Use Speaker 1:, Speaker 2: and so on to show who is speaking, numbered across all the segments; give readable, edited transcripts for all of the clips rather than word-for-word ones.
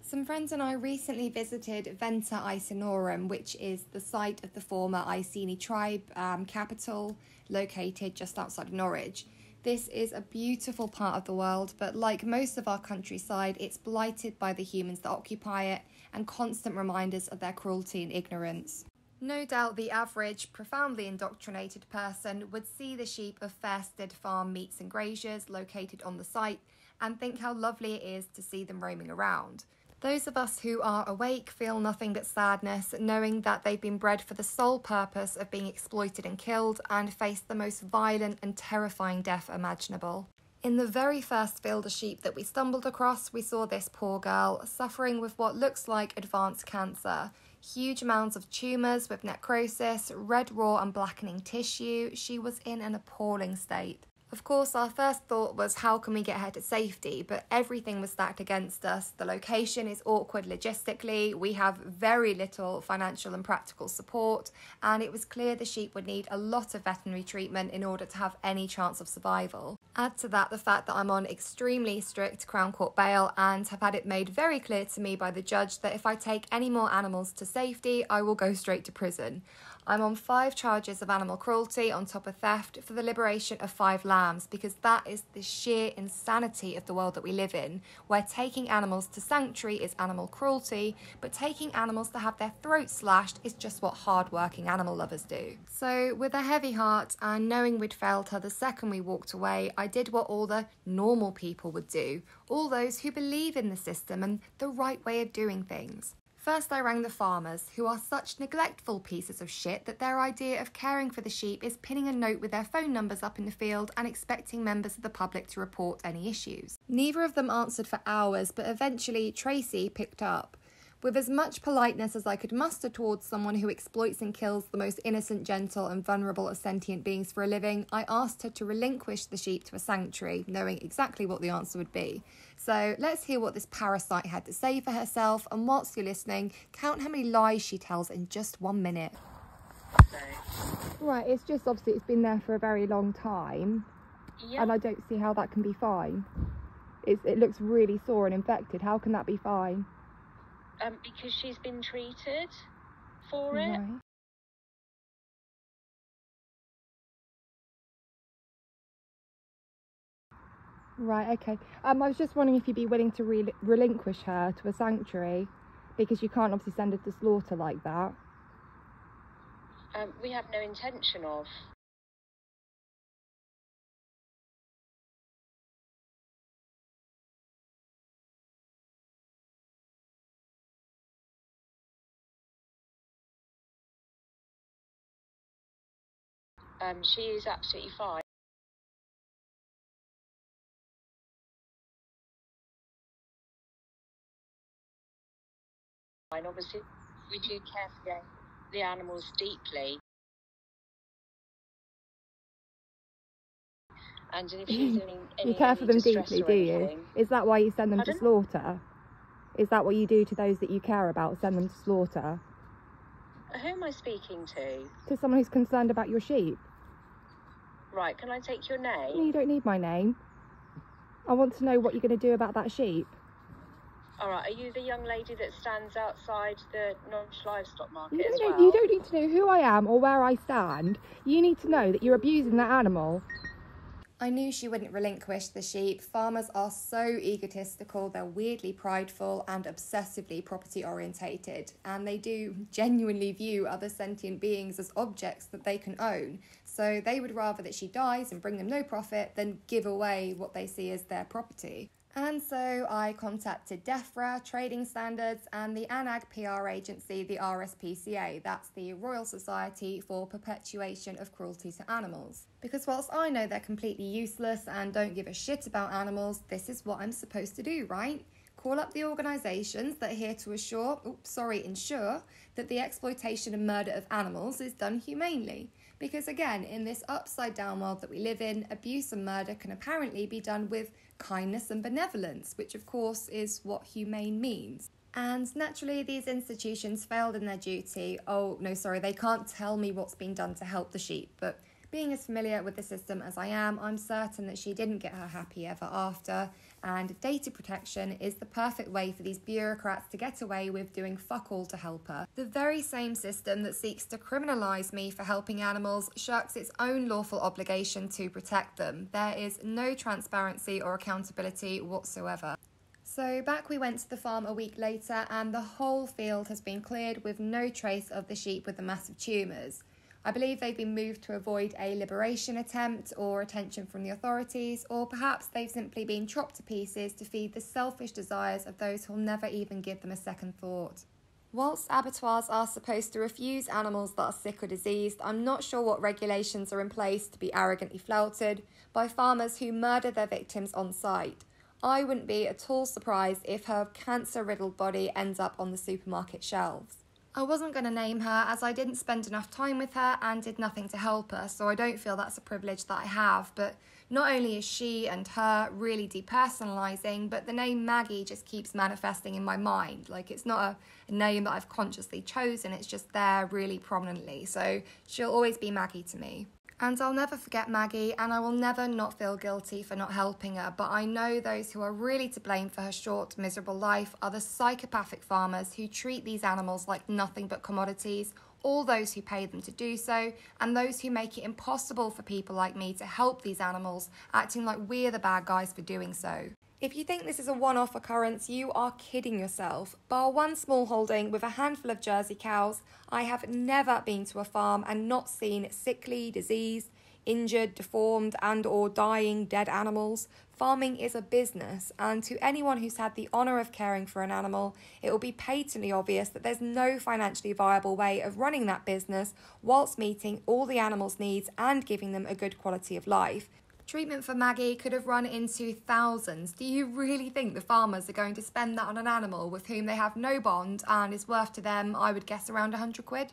Speaker 1: Some friends and I recently visited Venta Icenorum, which is the site of the former Iceni tribe capital, located just outside of Norwich. This is a beautiful part of the world, but like most of our countryside, it's blighted by the humans that occupy it and constant reminders of their cruelty and ignorance. No doubt the average, profoundly indoctrinated person would see the sheep of Fairstead farm meets and Graziers located on the site and think how lovely it is to see them roaming around. Those of us who are awake feel nothing but sadness, knowing that they've been bred for the sole purpose of being exploited and killed and face the most violent and terrifying death imaginable. In the very first field of sheep that we stumbled across, we saw this poor girl suffering with what looks like advanced cancer. Huge amounts of tumours with necrosis, red raw and blackening tissue. She was in an appalling state. Of course, our first thought was how can we get her to safety, but everything was stacked against us. The location is awkward logistically, we have very little financial and practical support, and it was clear the sheep would need a lot of veterinary treatment in order to have any chance of survival. Add to that the fact that I'm on extremely strict Crown Court bail and have had it made very clear to me by the judge that if I take any more animals to safety, I will go straight to prison. I'm on 5 charges of animal cruelty on top of theft for the liberation of 5 lambs, because that is the sheer insanity of the world that we live in, where taking animals to sanctuary is animal cruelty, but taking animals to have their throats slashed is just what hard-working animal lovers do. So with a heavy heart and knowing we'd failed her the second we walked away, I did what all the normal people would do, all those who believe in the system and the right way of doing things. First I rang the farmers, who are such neglectful pieces of shit that their idea of caring for the sheep is pinning a note with their phone numbers up in the field and expecting members of the public to report any issues. Neither of them answered for hours, but eventually Tracy picked up. With as much politeness as I could muster towards someone who exploits and kills the most innocent, gentle and vulnerable of sentient beings for a living, I asked her to relinquish the sheep to a sanctuary, knowing exactly what the answer would be. So let's hear what this parasite had to say for herself, and whilst you're listening, count how many lies she tells in just 1 minute. Right, it's just obviously it's been there for a very long time, and I don't see how that can be fine. It looks really sore and infected. How can that be fine?
Speaker 2: Because she's been treated for it.
Speaker 1: Right, okay. I was just wondering if you'd be willing to relinquish her to a sanctuary, because you can't obviously send her to slaughter like that.
Speaker 2: We have no intention of. She is absolutely fine. Obviously, we do care for the animals deeply. And if she's in
Speaker 1: you care for them
Speaker 2: distress
Speaker 1: deeply,
Speaker 2: or
Speaker 1: do you?
Speaker 2: anything,
Speaker 1: Is that why you send them
Speaker 2: Pardon?
Speaker 1: to slaughter? Is that what you do to those that you care about, send them to slaughter?
Speaker 2: Who am I speaking to?
Speaker 1: To someone who's concerned about your sheep.
Speaker 2: Right, can I take your name?
Speaker 1: No, you don't need my name. I want to know what you're going to do about that sheep.
Speaker 2: All right, are you the young lady that stands outside the Norwich livestock market as
Speaker 1: No,
Speaker 2: well?
Speaker 1: you don't need to know who I am or where I stand. You need to know that you're abusing that animal. I knew she wouldn't relinquish the sheep. Farmers are so egotistical, they're weirdly prideful and obsessively property orientated, and they do genuinely view other sentient beings as objects that they can own. So they would rather that she dies and bring them no profit than give away what they see as their property. And so I contacted DEFRA, Trading Standards, and the ANAG PR agency, the RSPCA, that's the Royal Society for Perpetuation of Cruelty to Animals. Because whilst I know they're completely useless and don't give a shit about animals, this is what I'm supposed to do, right? Call up the organisations that are here to ensure that the exploitation and murder of animals is done humanely. Because again, in this upside down world that we live in, abuse and murder can apparently be done with kindness and benevolence, which of course is what humane means. And naturally, these institutions failed in their duty. They can't tell me what's been done to help the sheep, but being as familiar with the system as I am, I'm certain that she didn't get her happy ever after, and data protection is the perfect way for these bureaucrats to get away with doing fuck all to help her. The very same system that seeks to criminalise me for helping animals shirks its own lawful obligation to protect them. There is no transparency or accountability whatsoever. So back we went to the farm a week later, and the whole field has been cleared with no trace of the sheep with the massive tumours. I believe they've been moved to avoid a liberation attempt or attention from the authorities, or perhaps they've simply been chopped to pieces to feed the selfish desires of those who'll never even give them a second thought. Whilst abattoirs are supposed to refuse animals that are sick or diseased, I'm not sure what regulations are in place to be arrogantly flouted by farmers who murder their victims on site. I wouldn't be at all surprised if her cancer-riddled body ends up on the supermarket shelves. I wasn't going to name her as I didn't spend enough time with her and did nothing to help her, so I don't feel that's a privilege that I have. But not only is she and her really depersonalising, but the name Maggie just keeps manifesting in my mind. Like, it's not a name that I've consciously chosen, it's just there really prominently. So she'll always be Maggie to me. And I'll never forget Maggie, and I will never not feel guilty for not helping her, but I know those who are really to blame for her short, miserable life are the psychopathic farmers who treat these animals like nothing but commodities, all those who pay them to do so, and those who make it impossible for people like me to help these animals, acting like we're the bad guys for doing so. If you think this is a one-off occurrence, you are kidding yourself. Bar one small holding with a handful of Jersey cows, I have never been to a farm and not seen sickly, diseased, injured, deformed and or dying dead animals. Farming is a business, and to anyone who's had the honour of caring for an animal, it will be patently obvious that there's no financially viable way of running that business whilst meeting all the animals' needs and giving them a good quality of life. Treatment for Maggie could have run into thousands. Do you really think the farmers are going to spend that on an animal with whom they have no bond and is worth to them, I would guess, around £100?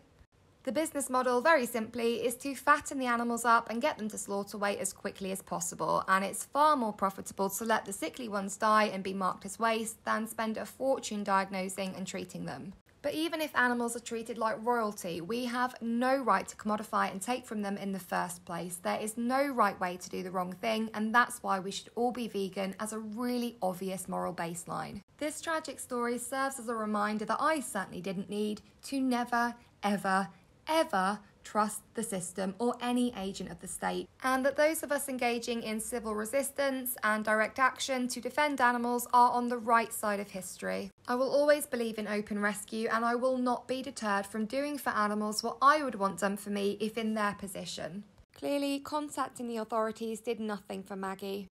Speaker 1: The business model, very simply, is to fatten the animals up and get them to slaughter weight as quickly as possible, and it's far more profitable to let the sickly ones die and be marked as waste than spend a fortune diagnosing and treating them. But even if animals are treated like royalty, we have no right to commodify and take from them in the first place. There is no right way to do the wrong thing, and that's why we should all be vegan as a really obvious moral baseline. This tragic story serves as a reminder that I certainly didn't need to never, ever, ever trust the system or any agent of the state, and that those of us engaging in civil resistance and direct action to defend animals are on the right side of history. I will always believe in open rescue, and I will not be deterred from doing for animals what I would want done for me if in their position. Clearly, contacting the authorities did nothing for Maggie.